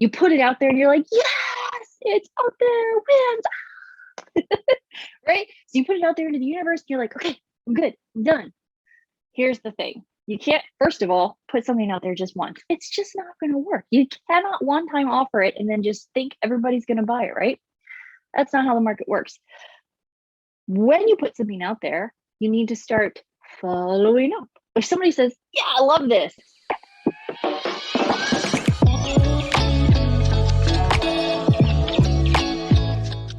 You put it out there and you're like, yes, it's out there, wins, right? So you put it out there into the universe and you're like, okay, I'm good, I'm done. Here's the thing. You can't, first of all, put something out there just once. It's just not going to work. You cannot one time offer it and then just think everybody's going to buy it, right? That's not how the market works. When you put something out there, you need to start following up. If somebody says, yeah, I love this.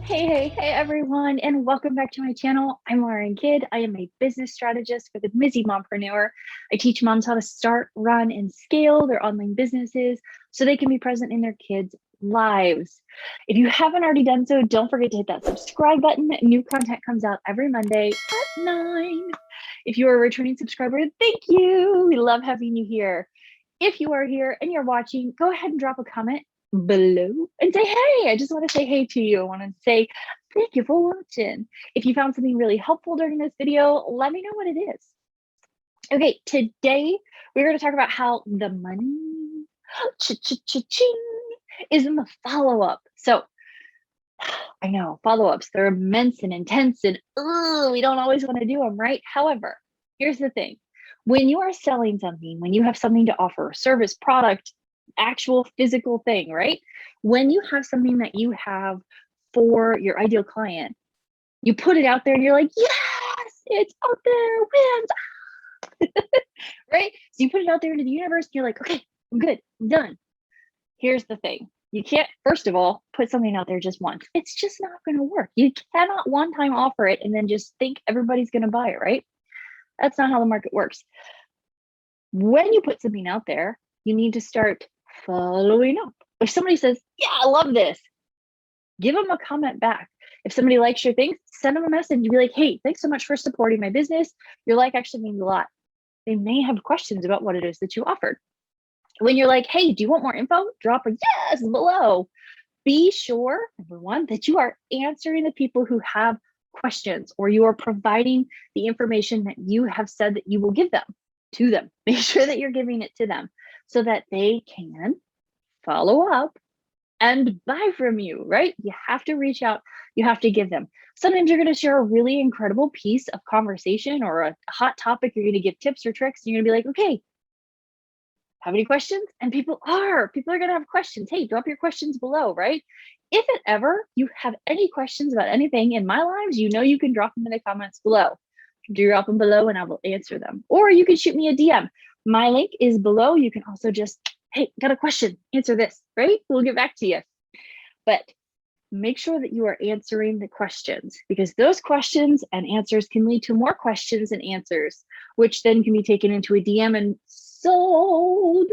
Hey everyone, and welcome back to my channel. I'm Lauren Kidd. I am a business strategist for the Busy Mompreneur. I teach moms how to start, run, and scale their online businesses so they can be present in their kids' lives. If you haven't already done so, don't forget to hit that subscribe button. New content comes out every Monday at 9. If you are a returning subscriber, thank you. We love having you here. If you are here and you're watching, go ahead and drop a comment below and say, hey, I just want to say hey to you. I want to say thank you for watching. If you found something really helpful during this video, let me know what it is. Okay, today we're going to talk about how the money is in the follow-up. So I know follow-ups, they're immense and intense and we don't always want to do them, right? However, here's the thing. When you are selling something, when you have something to offer, service, product, actual physical thing, right? When you have something that you have for your ideal client, you put it out there and you're like, yes, it's out there, wins, right? So you put it out there into the universe and you're like, okay, I'm good, I'm done. Here's the thing. You can't, first of all, put something out there just once. It's just not going to work. You cannot one time offer it and then just think everybody's going to buy it, right? That's not how the market works. When you put something out there, you need to start following up. If somebody says, yeah, I love this, give them a comment back. If somebody likes your thing, send them a message. You be like, hey, thanks so much for supporting my business. Your like actually means a lot. They may have questions about what it is that you offered. When you're like, hey, do you want more info? Drop a yes below. Be sure, number one, that you are answering the people who have questions, or you are providing the information that you have said that you will give them to them. Make sure that you're giving it to them so that they can follow up and buy from you, right? You have to reach out, you have to give them. Sometimes you're going to share a really incredible piece of conversation or a hot topic. You're going to give tips or tricks. You're going to be like, okay, have any questions? And people are going to have questions. Hey, drop your questions below, right? If it ever you have any questions about anything in my lives, you know you can drop them in the comments below. Drop them below and I will answer them. Or you can shoot me a DM. My link is below. You can also just, hey, got a question, answer this, right? We'll get back to you. But make sure that you are answering the questions, because those questions and answers can lead to more questions and answers, which then can be taken into a DM and sold.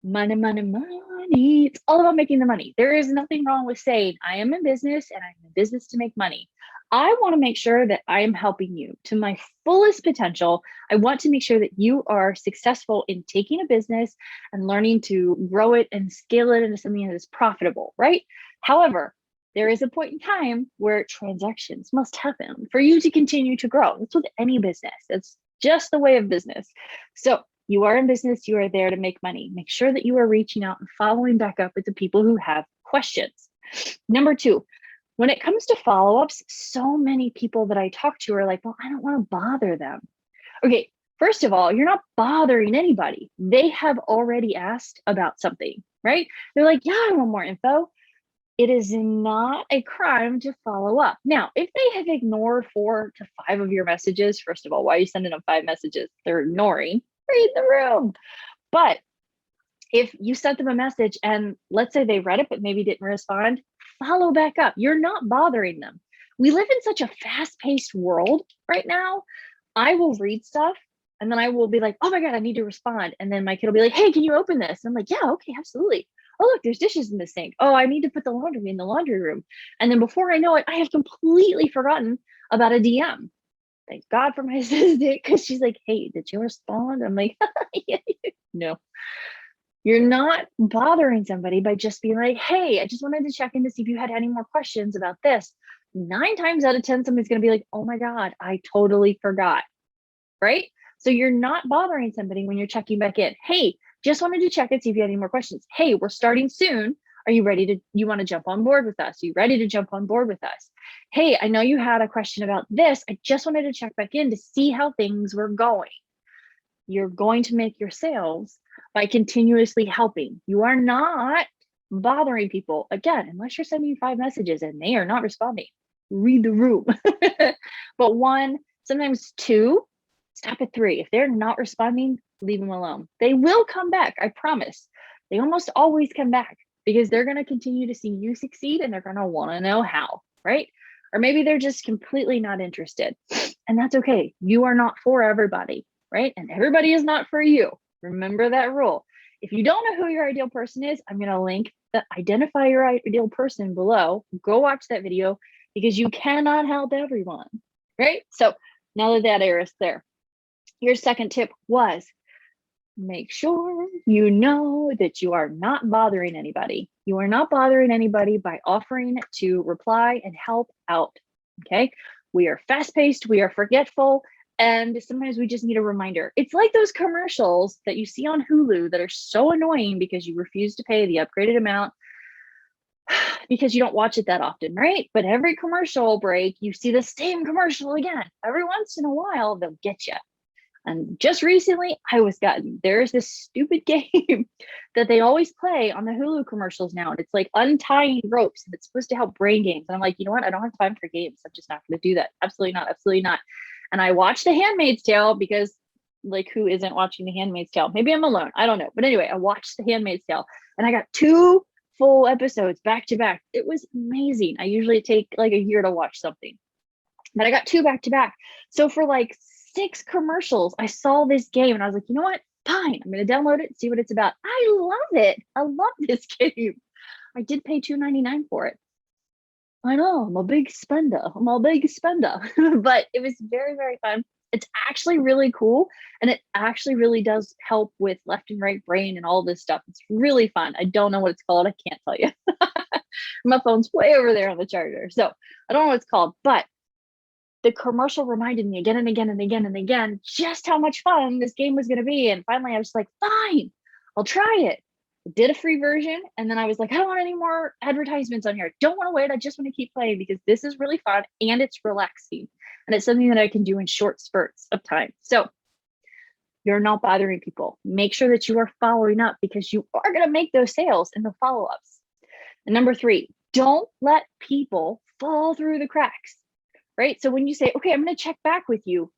Money, money, money. It's all about making the money. There is nothing wrong with saying, I am in business and I'm in business to make money. I want to make sure that I am helping you to my fullest potential. I want to make sure that you are successful in taking a business and learning to grow it and scale it into something that is profitable, right? However, there is a point in time where transactions must happen for you to continue to grow. It's with any business. It's just the way of business. So you are in business, you are there to make money. Make sure that you are reaching out and following back up with the people who have questions. Number 2, when it comes to follow-ups, so many people that I talk to are like, well, I don't want to bother them. Okay, first of all, you're not bothering anybody. They have already asked about something, right? They're like, yeah, I want more info. It is not a crime to follow up. Now, if they have ignored 4 to 5 of your messages, first of all, why are you sending them 5 messages? They're ignoring. Read the room. But if you sent them a message and let's say they read it but maybe didn't respond, follow back up. You're not bothering them. We live in such a fast-paced world right now. I will read stuff and then I will be like, oh my God, I need to respond. And then my kid will be like, hey, can you open this? And I'm like, yeah, okay, absolutely. Oh, look, there's dishes in the sink. Oh, I need to put the laundry in the laundry room. And then before I know it, I have completely forgotten about a DM. Thank God for my assistant, because she's like, hey, did you respond? I'm like, yeah, no. You're not bothering somebody by just being like, hey, I just wanted to check in to see if you had any more questions about this. 9 times out of 10, somebody's going to be like, oh my God, I totally forgot, right? So you're not bothering somebody when you're checking back in. Hey, Just wanted to check and see if you had any more questions. Hey, we're starting soon. Are you ready to, you want to jump on board with us? Are you ready to jump on board with us? Hey, I know you had a question about this. I just wanted to check back in to see how things were going. You're going to make your sales by continuously helping. You are not bothering people. Again, unless you're sending 5 messages and they are not responding, read the room. But 1, sometimes 2, stop at 3. If they're not responding, leave them alone. They will come back, I promise. They almost always come back because they're going to continue to see you succeed and they're going to want to know how, right? Or maybe they're just completely not interested. And that's okay. You are not for everybody, right? And everybody is not for you. Remember that rule. If you don't know who your ideal person is, I'm going to link the identify your ideal person below. Go watch that video because you cannot help everyone, right? So now that air is there, your second tip was make sure you know that you are not bothering anybody. You are not bothering anybody by offering to reply and help out, okay? We are fast-paced, we are forgetful, and sometimes we just need a reminder. It's like those commercials that you see on Hulu that are so annoying because you refuse to pay the upgraded amount because you don't watch it that often, right? But every commercial break, you see the same commercial again. Every once in a while, they'll get you. And just recently, there's this stupid game that they always play on the Hulu commercials now. And it's like untying ropes and it's supposed to help brain games. And I'm like, you know what? I don't have time for games. I'm just not going to do that. Absolutely not. Absolutely not. And I watched The Handmaid's Tale because, like, who isn't watching The Handmaid's Tale? Maybe I'm alone. I don't know. But anyway, I watched The Handmaid's Tale and I got 2 full episodes back to back. It was amazing. I usually take like a year to watch something, but I got 2 back to back. So for like 6 commercials, I saw this game and I was like, you know what? Fine, I'm going to download it, see what it's about. I love it. I love this game. I did pay $2.99 for it. I know, I'm a big spender. But it was very, very fun. It's actually really cool. And it actually really does help with left and right brain and all this stuff. It's really fun. I don't know what it's called. I can't tell you. My phone's way over there on the charger. So I don't know what it's called, but the commercial reminded me again and again and again and again just how much fun this game was going to be. And finally I was like, fine, I'll try it. I did a free version. And then I was like, I don't want any more advertisements on here. I don't want to wait. I just want to keep playing because this is really fun and it's relaxing. And it's something that I can do in short spurts of time. So you're not bothering people. Make sure that you are following up because you are going to make those sales in the follow-ups. And number 3, don't let people fall through the cracks. Right? So when you say, okay, I'm going to check back with you,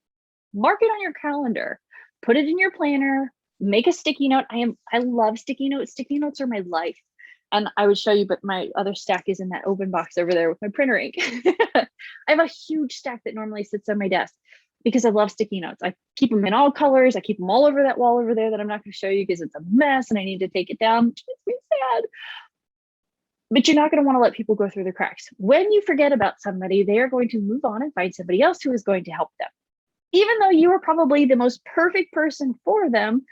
mark it on your calendar, put it in your planner, make a sticky note. I love sticky notes. Sticky notes are my life. And I would show you, but my other stack is in that open box over there with my printer ink. I have a huge stack that normally sits on my desk because I love sticky notes. I keep them in all colors. I keep them all over that wall over there that I'm not going to show you because it's a mess and I need to take it down, which makes me sad. But you're not going to want to let people go through the cracks. When you forget about somebody, they are going to move on and find somebody else who is going to help them. Even though you are probably the most perfect person for them,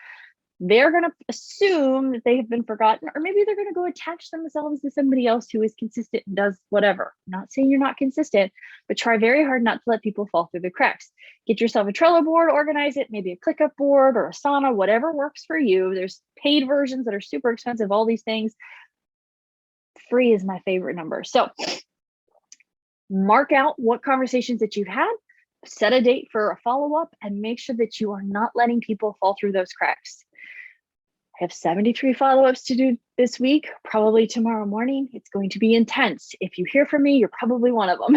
they're going to assume that they have been forgotten, or maybe they're going to go attach themselves to somebody else who is consistent and does whatever. I'm not saying you're not consistent, but try very hard not to let people fall through the cracks. Get yourself a Trello board, organize it, maybe a ClickUp board or Asana, whatever works for you. There's paid versions that are super expensive, all these things. Free is my favorite number. So mark out what conversations that you've had, set a date for a follow-up, and make sure that you are not letting people fall through those cracks. I have 73 follow-ups to do this week, probably tomorrow morning. It's going to be intense. If you hear from me, you're probably one of them.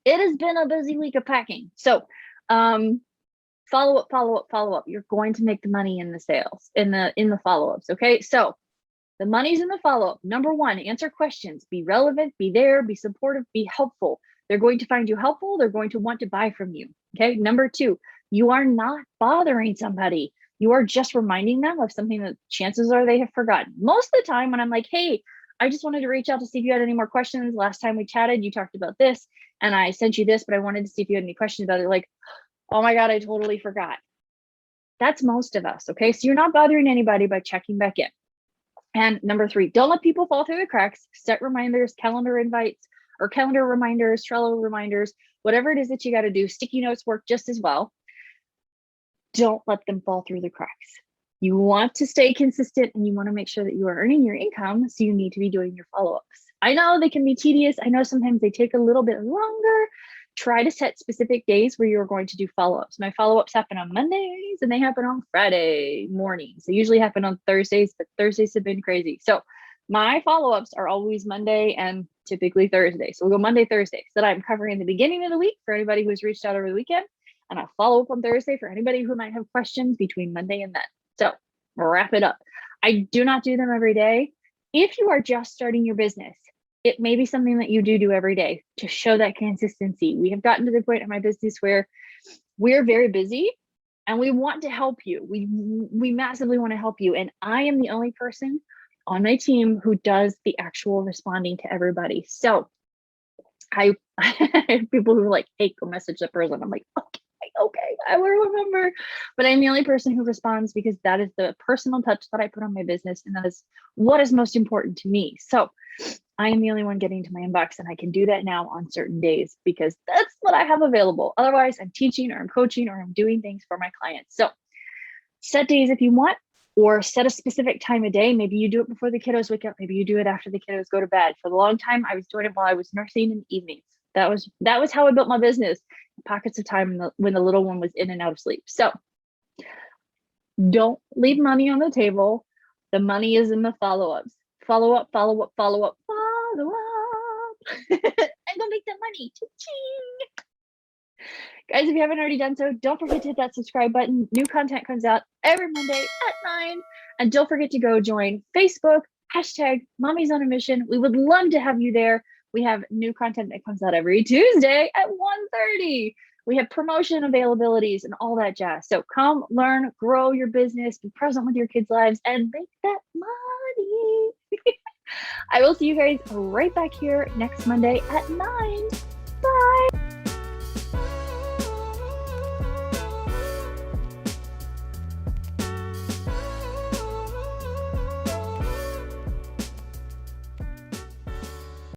It has been a busy week of packing. So follow-up. You're going to make the money in the sales, in the follow-ups, okay? So the money's in the follow-up. Number 1, answer questions, be relevant, be there, be supportive, be helpful. They're going to find you helpful. They're going to want to buy from you. Okay. Number 2, you are not bothering somebody. You are just reminding them of something that chances are they have forgotten. Most of the time when I'm like, hey, I just wanted to reach out to see if you had any more questions. Last time we chatted, you talked about this and I sent you this, but I wanted to see if you had any questions about it. Like, oh my God, I totally forgot. That's most of us. Okay. So you're not bothering anybody by checking back in. And number 3, don't let people fall through the cracks. Set reminders, calendar invites, or calendar reminders, Trello reminders, whatever it is that you got to do. Sticky notes work just as well. don't let them fall through the cracks. You want to stay consistent and you want to make sure that you are earning your income. So you need to be doing your follow-ups. I know they can be tedious. I know sometimes they take a little bit longer. Try to set specific days where you're going to do follow-ups. My follow-ups happen on Mondays and they happen on Friday mornings. They usually happen on Thursdays, but Thursdays have been crazy. So my follow-ups are always Monday and typically Thursday. So we'll go Monday, Thursday, so that I'm covering the beginning of the week for anybody who's reached out over the weekend. And I'll follow up on Thursday for anybody who might have questions between Monday and then. So wrap it up. I do not do them every day. If you are just starting your business, it may be something that you do every day to show that consistency. We have gotten to the point in my business where we're very busy and we want to help you. We massively want to help you. And I am the only person on my team who does the actual responding to everybody. So I have people who are like, hey, go message that person. I'm like, okay, I will remember. But I'm the only person who responds because that is the personal touch that I put on my business. And that is what is most important to me. So I am the only one getting to my inbox, and I can do that now on certain days because that's what I have available. Otherwise, I'm teaching or I'm coaching or I'm doing things for my clients. So set days if you want, or set a specific time of day. Maybe you do it before the kiddos wake up. Maybe you do it after the kiddos go to bed. For a long time, I was doing it while I was nursing in the evenings. That was how I built my business. Pockets of time when the little one was in and out of sleep. So don't leave money on the table. The money is in the follow-ups. Follow up, follow up, follow up, follow up. And go make that money. Cha-ching. Guys, if you haven't already done so, don't forget to hit that subscribe button. New content comes out every Monday at 9. And don't forget to go join Facebook, #Mommy's on a Mission. We would love to have you there. We have new content that comes out every Tuesday at 1:30. We have promotion availabilities and all that jazz. So come learn, grow your business, be present with your kids' lives, and make that money. I will see you guys right back here next Monday at 9.